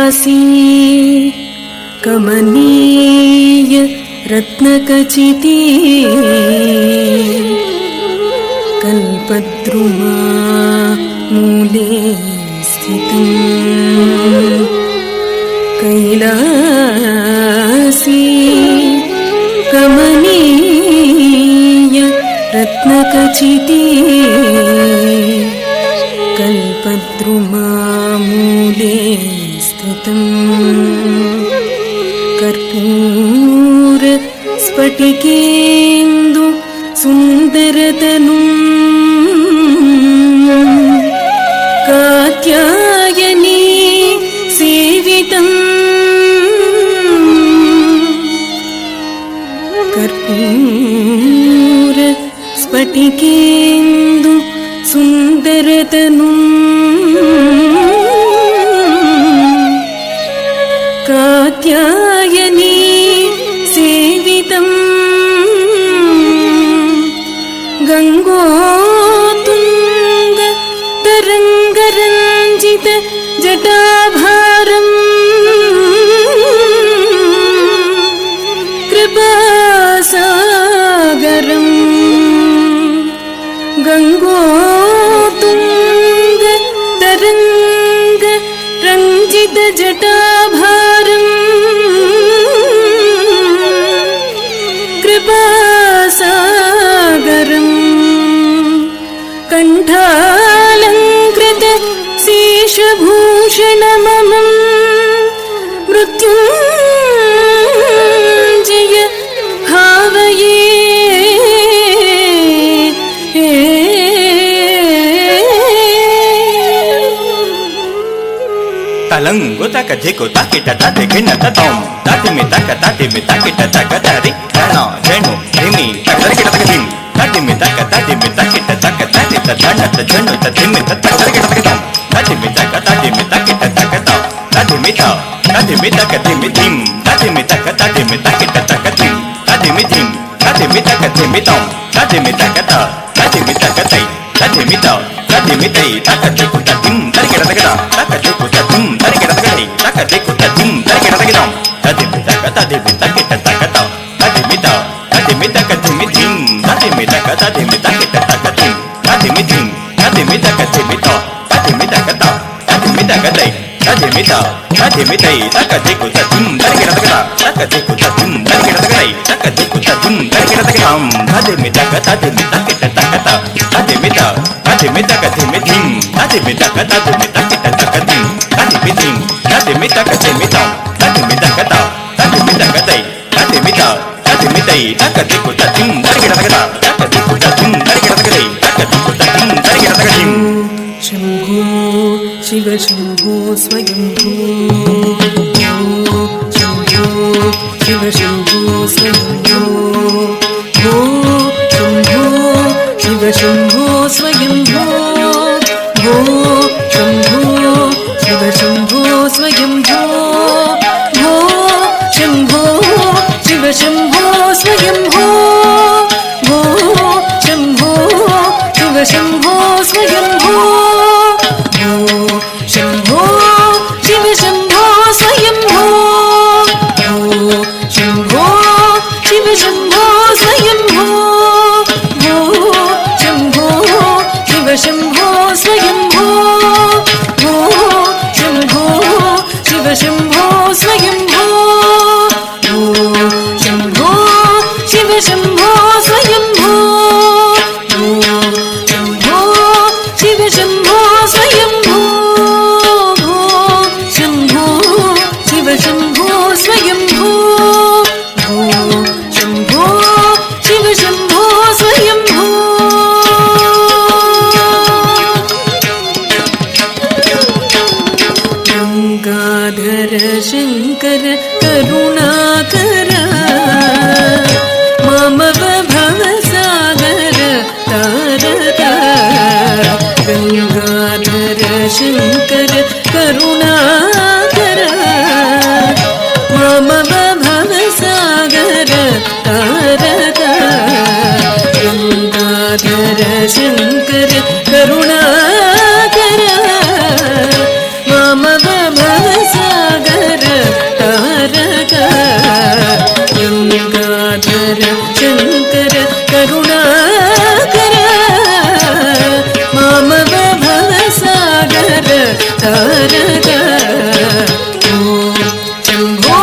कृपासी कमनीय रत्नखचिते कल्पद्रुमा मूले स्थितं कैलासी कमनीय रत्नखचिते कल्पद्रुमा मूले स्थितं कर्पूर स्फटिकेन्दु सुन्दरतनुं कात्यायनी सेवितं कर्पूर स्फटिकेन्दु सुन्दरतनुं कात्यायनी सेवितं गङ्गोत्तुङ्ग तरङ्गरञ्जित जटाभारं कृपासागरं गङ्गोत्तुङ्ग तरङ्ग रञ्जित जटाभारं कृपासागरं कण्ठालङ्कृत शेषभूषणममं मृत्युञ्जय भावये तलंगु तक धिकु तकिट तति गिन ततों ततिमि तकिट तक तरि तनो जेनु धिमि तकरिकिट तकदिम ततिमि तकिट तक तति तदनत जनु ततिमि तकरिकिट तकदों ततिमि तकिट तक तो ततिमि तकदिमि धिम ततिमि तकिट तकदिम ततिमि धिम ततिमि तकदिमि तों ततिमि तकत ततिमि तकतै ततिमि तो ततिमि तै तकदिकु ततिम तरिकिट तकदा तकदिकु ततिम तरिकिट तकदै तकदिकु ततिम तरिकिट तकदों ततिमि तकिट तकतो ततिमि तकदिमि धिम ततिमि तकिट तकदिम ततिमि धिम ततिमि तकदिमि तो ततिमि तकतो ततिमि तकदै ततिमि तो ततिमि तै तकदिकु ततिम तरिकिट तकदा तकदिकु ततिम तरिकिट तकदै तकदिकु ततिम तरिकिट तकदं ततिमि तकिट तकतो ततिमि तो ततिमि तकदिमि धिम ततिमि तकिट तकदिम ततिमि धिम ततिमि तकदिमि तो ततिमि तकतो ततिमि तकदै ततिमि तो ततिमि तै तकदिकु ततिम तरिकिट तकदा तकदिकु ततिम तरिकिट तकदै तकदिकु ततिम तरिकिट तकदिम शम्भो शिव शम्भो स्वयंभो शम्भो शिव शम्भो स्वयंभो शम्भो शिव शम्भो स्वयंभो शम्भो शिव शम्भो स्वयंभो शम्भो शिव शम्भो स्वयंभो शम्भो शिव शम्भो स्वयंभो शम्भो शिव शम्भो स्वयंभो शम्भो शिव शम्भो स्वयंभो शम्भो शिव शम्भो स्वयंभो शम्भो शिव शम्भो स्वयंभो शम्भो शिव शम्भो स्वयंभो शम्भो शिव शम्भो स्वयंभो शम्भो शिव शम्भो स्वयंभो शम्भो शिव शम्भो स्वयंभो गंगाधर शंकर करुणाकर मामव भवसागर तारक गंगाधर शंकर करुणाकर मामव भवसागर तारक गंगाधर शंकर करुणाकर मामव भवसागर ತಾರಕ ಓಂ ಶಂಭೋ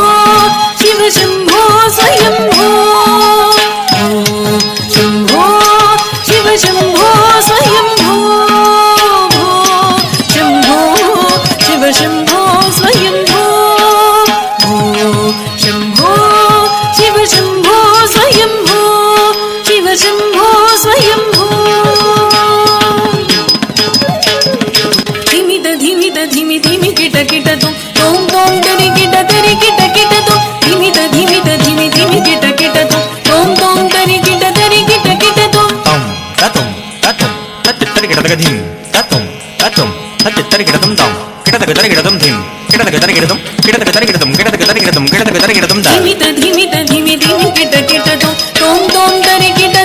ಶಿವ ಶಂಭೋ ಸ್ವಯಂಭೋ ಓಂ ಶಂಭೋ ಶಿವ ಶಂಭೋ ಸ್ವಯಂಭೋ ಶಂಭೋ ಶಿವ ಶಂಭೋ ಸ್ವಯಂಭೋ ಶಂಭೋ ಶಿವ ಶಂಭೋ ಸ್ವಯಂಭೋ ಶಿವ ಶಂಭೋ ಸ್ವಯಂಭೋ ಧಿಮಿದ ಧಿಮಿದ ಧಿಮಿ ಧಿಮಿ ಕಿಟ ಕಿಟ ತುಂ ತೋಂ ತೋಂ ತರಿ ಕಿಟ ತುಂ ಧಿಮಿದ ಧಿಮಿದ ಧಿಮಿ ಧಿಮಿ ಕಿಟ ಕಿಟ ತುಂ ತೋಂ ತೋಂ ತರಿ ಕಿಟ ತುಂ ತಂ ತತುಂ ತತುಂ ತತ್ತಿತ್ತರಿ ಗಿಡದಗ ಧಿಂ ತತುಂ ತತುಂ ತತ್ತಿತ್ತರಿ ಗಿಡದಂ ತಂ ಗಿಡದಗ ತರಿ ಗಿಡದಂ ಧಿಂ ಗಿಡದಗ ತರಿ ಗಿಡದಂ ಗಿಡದಗ ತರಿ ಗಿಡದಂ ಗಿಡದಗ ತರಿ ಗಿಡದಂ ಗಿಡದಗ ತರಿ ಗಿಡದಂ ದ ಧಿಮಿದ ಧಿಮಿದ ಧಿಮಿ ಧಿಮಿ ಕಿಟ ಕಿಟ ತುಂ ತೋಂ ತೋಂ ತರಿ ಕಿಟ